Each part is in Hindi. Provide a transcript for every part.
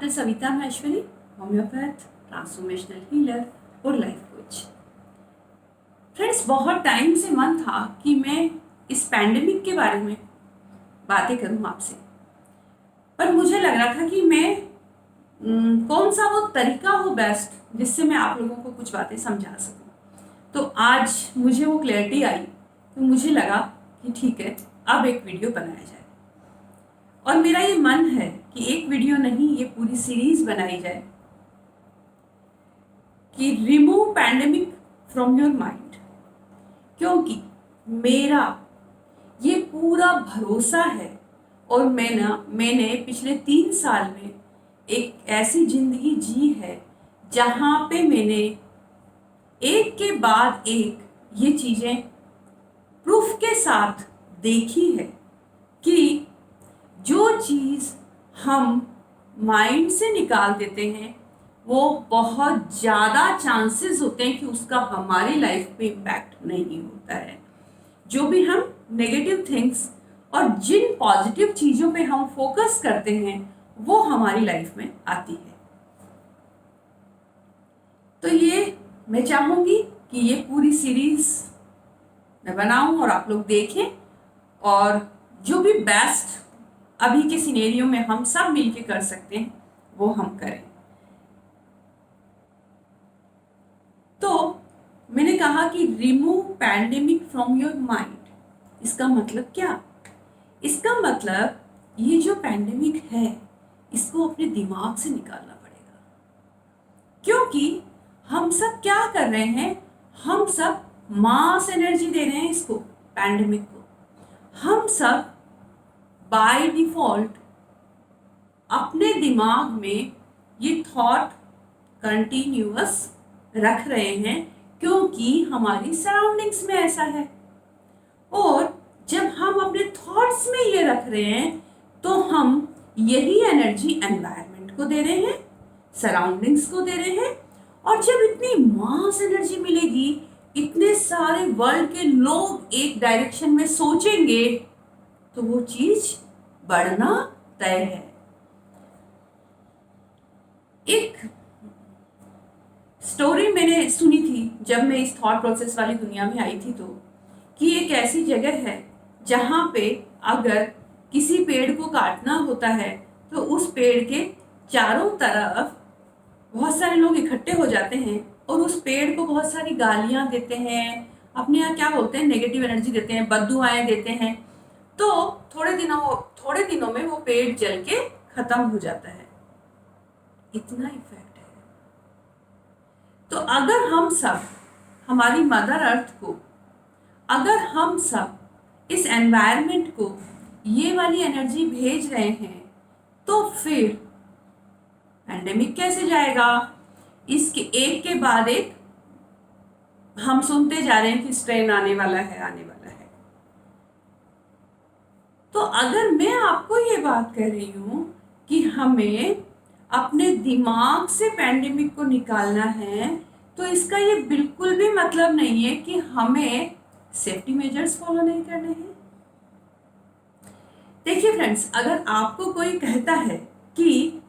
Doctor Savita Maheshwari, homeopath, transformational healer और लाइफ कोच। फ्रेंड्स, बहुत टाइम से मन था कि मैं इस पैंडेमिक के बारे में बातें करूं आपसे, पर मुझे लग रहा था कि मैं कौन सा वो तरीका हो बेस्ट जिससे मैं आप लोगों को कुछ बातें समझा सकूं। तो आज मुझे वो क्लैरिटी आई, तो मुझे लगा कि ठीक है, अब एक वीडियो बनाया जाए। और मेरा ये मन है कि एक वीडियो नहीं, ये पूरी सीरीज बनाई जाए कि remove pandemic from your mind, क्योंकि मेरा ये पूरा भरोसा है और मैंने पिछले 3 साल में एक ऐसी जिंदगी जी है जहाँ पे मैंने एक के बाद एक ये चीज़ें प्रूफ के साथ देखी है कि जो चीज़ हम माइंड से निकाल देते हैं वो बहुत ज़्यादा चांसेस होते हैं कि उसका हमारी लाइफ पे इम्पैक्ट नहीं होता है। जो भी हम नेगेटिव थिंग्स और जिन पॉजिटिव चीज़ों पे हम फोकस करते हैं वो हमारी लाइफ में आती है। तो ये मैं चाहूँगी कि ये पूरी सीरीज मैं बनाऊं और आप लोग देखें, और जो भी बेस्ट अभी के सिनेरियो में हम सब मिलके कर सकते हैं वो हम करें। तो मैंने कहा कि remove pandemic from your mind. इसका मतलब क्या? इसका मतलब ये जो पैंडेमिक है इसको अपने दिमाग से निकालना पड़ेगा, क्योंकि हम सब क्या कर रहे हैं, हम सब मास एनर्जी दे रहे हैं इसको, पैंडेमिक को। हम सब बाय डिफॉल्ट अपने दिमाग में ये थॉट कंटिन्यूअस रख रहे हैं क्योंकि हमारी सराउंडिंग्स में ऐसा है। और जब हम अपने थॉट्स में ये रख रहे हैं तो हम यही एनर्जी एनवायरनमेंट को दे रहे हैं, सराउंडिंग्स को दे रहे हैं। और जब इतनी मास एनर्जी मिलेगी, इतने सारे वर्ल्ड के लोग एक डायरेक्शन में सोचेंगे, तो वो चीज बढ़ना तय है। एक स्टोरी मैंने सुनी थी जब मैं इस थॉट प्रोसेस वाली दुनिया में आई थी, तो कि एक ऐसी जगह है जहाँ पे अगर किसी पेड़ को काटना होता है तो उस पेड़ के चारों तरफ बहुत सारे लोग इकट्ठे हो जाते हैं और उस पेड़ को बहुत सारी गालियाँ देते हैं, अपने यहाँ क्या बोलते हैं, नेगेटिव एनर्जी देते हैं, बद्दुआएं देते हैं। तो थोड़े दिनों में वो पेड़ जल के खत्म हो जाता है। इतना इफेक्ट है। तो अगर हम सब हमारी मदर अर्थ को, अगर हम सब इस एनवायरनमेंट को ये वाली एनर्जी भेज रहे हैं, तो फिर पैंडेमिक कैसे जाएगा? इसके एक के बाद एक हम सुनते जा रहे हैं कि स्ट्रेन आने वाला है, आने वाला है। तो अगर मैं आपको ये बात कह रही हूं कि हमें अपने दिमाग से पैंडेमिक को निकालना है, तो इसका ये बिल्कुल भी मतलब नहीं है कि हमें सेफ्टी मेजर्स फॉलो नहीं करने हैं। देखिए फ्रेंड्स, अगर आपको कोई कहता है कि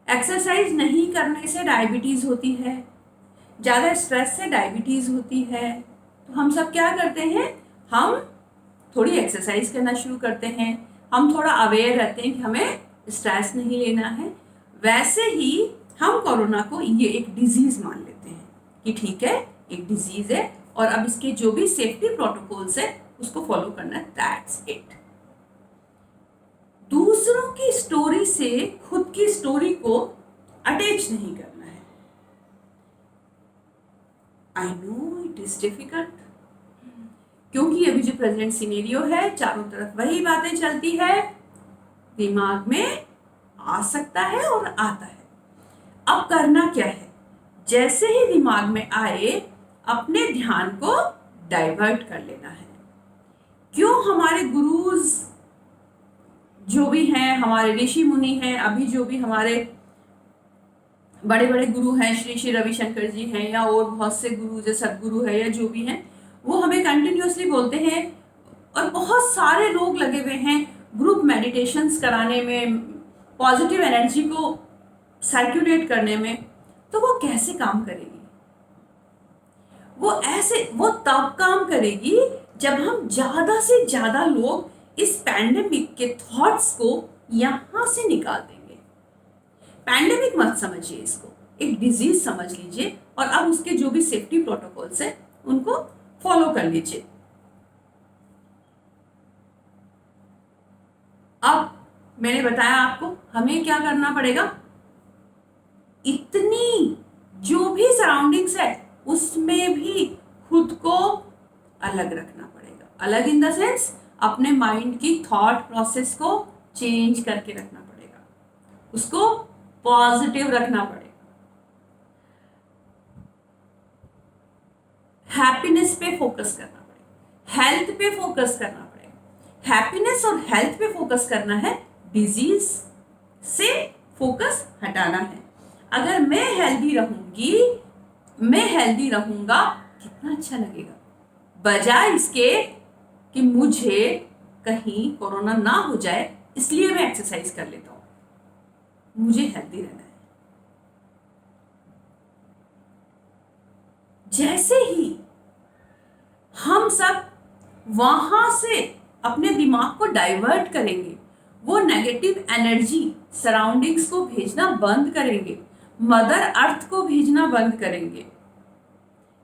एक्सरसाइज नहीं करने से डायबिटीज़ होती है, ज़्यादा स्ट्रेस से डायबिटीज़ होती है, तो हम सब क्या करते हैं, हम थोड़ी एक्सरसाइज करना शुरू करते हैं, हम थोड़ा अवेयर रहते हैं कि हमें स्ट्रेस नहीं लेना है। वैसे ही हम कोरोना को ये एक डिजीज़ मान लेते हैं कि ठीक है, एक डिजीज़ है और अब इसके जो भी सेफ्टी प्रोटोकॉल्स है उसको फॉलो करना है, दैट्स इट। दूसरों की स्टोरी से खुद की स्टोरी को अटैच नहीं करना है। I know it is difficult, क्योंकि अभी जो प्रेजेंट सिनेरियो है, चारों तरफ वही बातें चलती है, दिमाग में आ सकता है और आता है। अब करना क्या है? जैसे ही दिमाग में आए, अपने ध्यान को डाइवर्ट कर लेना है। क्यों? हमारे गुरुज जो भी हैं, हमारे ऋषि मुनि हैं, अभी जो भी हमारे बड़े बड़े गुरु हैं, श्री श्री रविशंकर जी हैं, या और बहुत से गुरु जो सदगुरु है या जो भी हैं, वो हमें कंटिन्यूअसली बोलते हैं। और बहुत सारे लोग लगे हुए हैं ग्रुप मेडिटेशंस कराने में, पॉजिटिव एनर्जी को सर्कुलेट करने में, तो वो कैसे काम करेगी? वो तब काम करेगी जब हम ज्यादा से ज्यादा लोग इस पैंडेमिक के थॉट्स को यहां से निकाल देंगे। पैंडेमिक मत समझिए इसको, एक डिजीज समझ लीजिए और अब उसके जो भी सेफ्टी प्रोटोकॉल्स हैं उनको फॉलो कर लीजिए। अब मैंने बताया आपको हमें क्या करना पड़ेगा, इतनी जो भी सराउंडिंग्स है उसमें भी खुद को अलग रखना पड़ेगा। अलग इन द सेंस अपने माइंड की थॉट प्रोसेस को चेंज करके रखना पड़ेगा, उसको पॉजिटिव रखना पड़ेगा, हैप्पीनेस पे फोकस करना पड़ेगा, हेल्थ पे फोकस करना पड़ेगा। हैप्पीनेस और हेल्थ पे फोकस करना है, डिजीज से फोकस हटाना है। अगर मैं हेल्दी रहूंगी, मैं हेल्दी रहूंगा, कितना अच्छा लगेगा। बजाय इसके कि मुझे कहीं कोरोना ना हो जाए इसलिए मैं एक्सरसाइज कर लेता हूं, मुझे हेल्दी रहना है। जैसे ही हम सब वहां से अपने दिमाग को डाइवर्ट करेंगे, वो नेगेटिव एनर्जी सराउंडिंग्स को भेजना बंद करेंगे, मदर अर्थ को भेजना बंद करेंगे,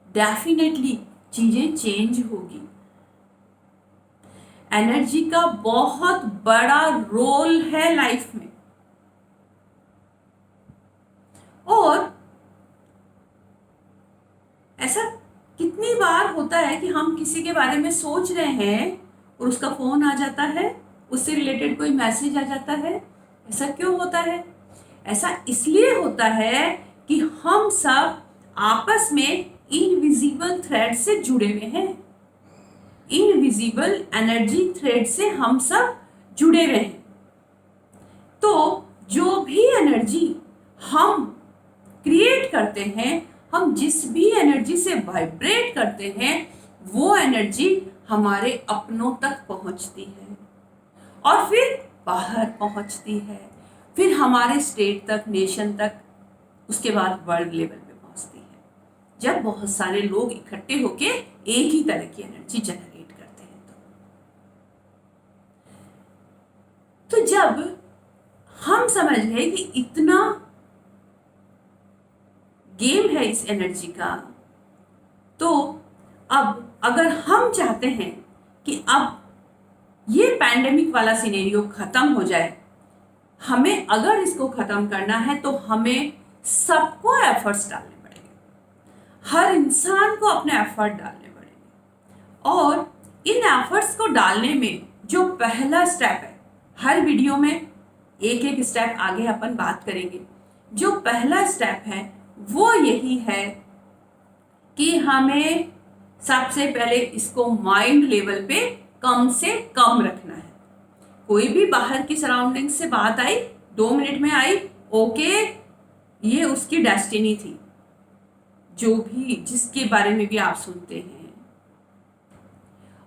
डेफिनेटली चीजें चेंज होगी। एनर्जी का बहुत बड़ा रोल है लाइफ में। और ऐसा कितनी बार होता है कि हम किसी के बारे में सोच रहे हैं और उसका फोन आ जाता है, उससे रिलेटेड कोई मैसेज आ जाता है। ऐसा क्यों होता है? ऐसा इसलिए होता है कि हम सब आपस में इनविजिबल थ्रेड से जुड़े हुए हैं। इनविजिबल एनर्जी थ्रेड से हम सब जुड़े हुए हैं। तो जो भी एनर्जी हम क्रिएट करते हैं, हम जिस भी एनर्जी से वाइब्रेट करते हैं, वो एनर्जी हमारे अपनों तक पहुंचती है और फिर बाहर पहुंचती है, फिर हमारे स्टेट तक, नेशन तक, उसके बाद वर्ल्ड लेवल पे पहुंचती है। जब बहुत सारे लोग इकट्ठे होके एक ही तरह की एनर्जी जनरेट करते हैं तो जब हम समझ गए कि इतना गेम है इस एनर्जी का, तो अब अगर हम चाहते हैं कि अब ये पैंडेमिक वाला सिनेरियो खत्म हो जाए, हमें अगर इसको खत्म करना है तो हमें सबको एफर्ट्स डालने पड़ेंगे, हर इंसान को अपने एफर्ट डालने पड़ेंगे। और इन एफर्ट्स को डालने में जो पहला स्टेप है, हर वीडियो में एक एक स्टेप आगे अपन बात करेंगे। जो पहला स्टेप है वो यही है कि हमें सबसे पहले इसको माइंड लेवल पे कम से कम रखना है। कोई भी बाहर की सराउंडिंग से बात आई, 2 मिनट में आई, ओके, ये उसकी डेस्टिनी थी, जो भी जिसके बारे में भी आप सुनते हैं।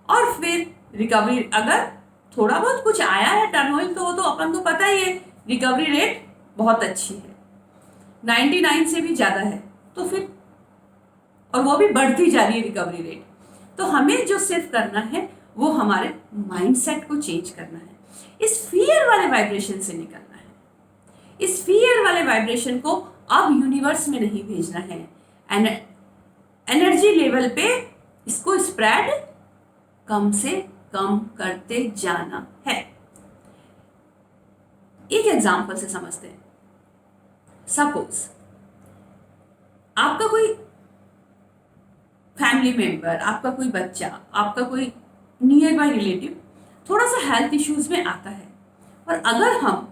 और फिर रिकवरी, अगर थोड़ा बहुत कुछ आया है टर्नओवर, तो वो तो अपन को पता ही है, रिकवरी रेट बहुत अच्छी है, 99 से भी ज़्यादा है। तो फिर और वो भी बढ़ती जा रही है रिकवरी रेट। तो हमें जो सिर्फ करना है वो हमारे माइंडसेट को चेंज करना है, इस फियर वाले वाइब्रेशन से निकलना है। इस फियर वाले वाइब्रेशन को अब यूनिवर्स में नहीं भेजना है, एनर्जी लेवल पे इसको स्प्रेड कम से कम करते जाना है। एक एग्जांपल से समझते हैं। सपोज आपका कोई फैमिली मेंबर, आपका कोई बच्चा, आपका कोई नियर बाय रिलेटिव थोड़ा सा हेल्थ इश्यूज में आता है, और अगर हम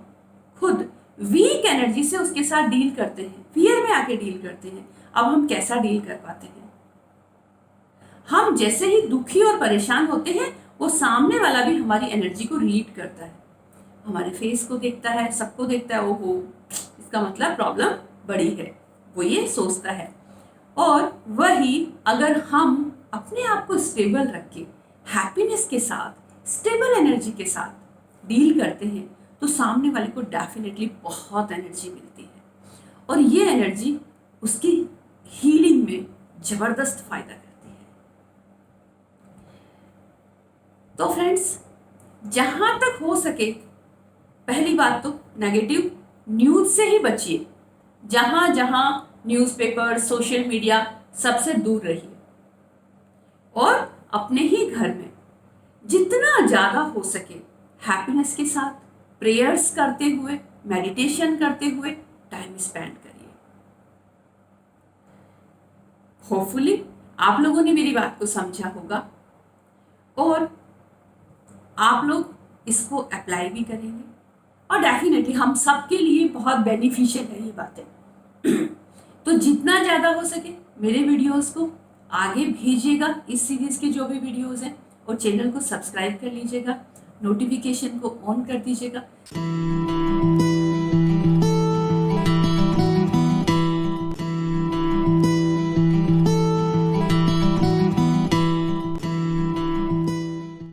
खुद वीक एनर्जी से उसके साथ डील करते हैं, फियर में आके डील करते हैं, अब हम कैसा डील कर पाते हैं? हम जैसे ही दुखी और परेशान होते हैं, वो सामने वाला भी हमारी एनर्जी को रीड करता है, हमारे फेस को देखता है, सबको देखता है, ओहो इसका मतलब प्रॉब्लम बड़ी है, वो ये सोचता है। और वही अगर हम अपने आप को स्टेबल रख के, हैप्पीनेस के साथ, स्टेबल एनर्जी के साथ डील करते हैं, तो सामने वाले को डेफिनेटली बहुत एनर्जी मिलती है और ये एनर्जी उसकी हीलिंग में जबरदस्त फायदा करती है। तो फ्रेंड्स, जहां तक हो सके पहली बात तो नेगेटिव न्यूज से ही बचिए। जहां जहां न्यूज़पेपर, सोशल मीडिया, सबसे दूर रहिए और अपने ही घर में जितना ज्यादा हो सके हैप्पीनेस के साथ प्रेयर्स करते हुए, मेडिटेशन करते हुए टाइम स्पेंड करिए। होपफुली आप लोगों ने मेरी बात को समझा होगा और आप लोग इसको अप्लाई भी करेंगे और डेफिनेटली हम सबके लिए बहुत बेनिफिशियल है ये बातें। तो जितना ज़्यादा हो सके मेरे वीडियोस को आगे भेजिएगा, इस सीरीज़ के जो भी वीडियोस हैं, और चैनल को सब्सक्राइब कर लीजिएगा, नोटिफिकेशन को ऑन कर दीजिएगा।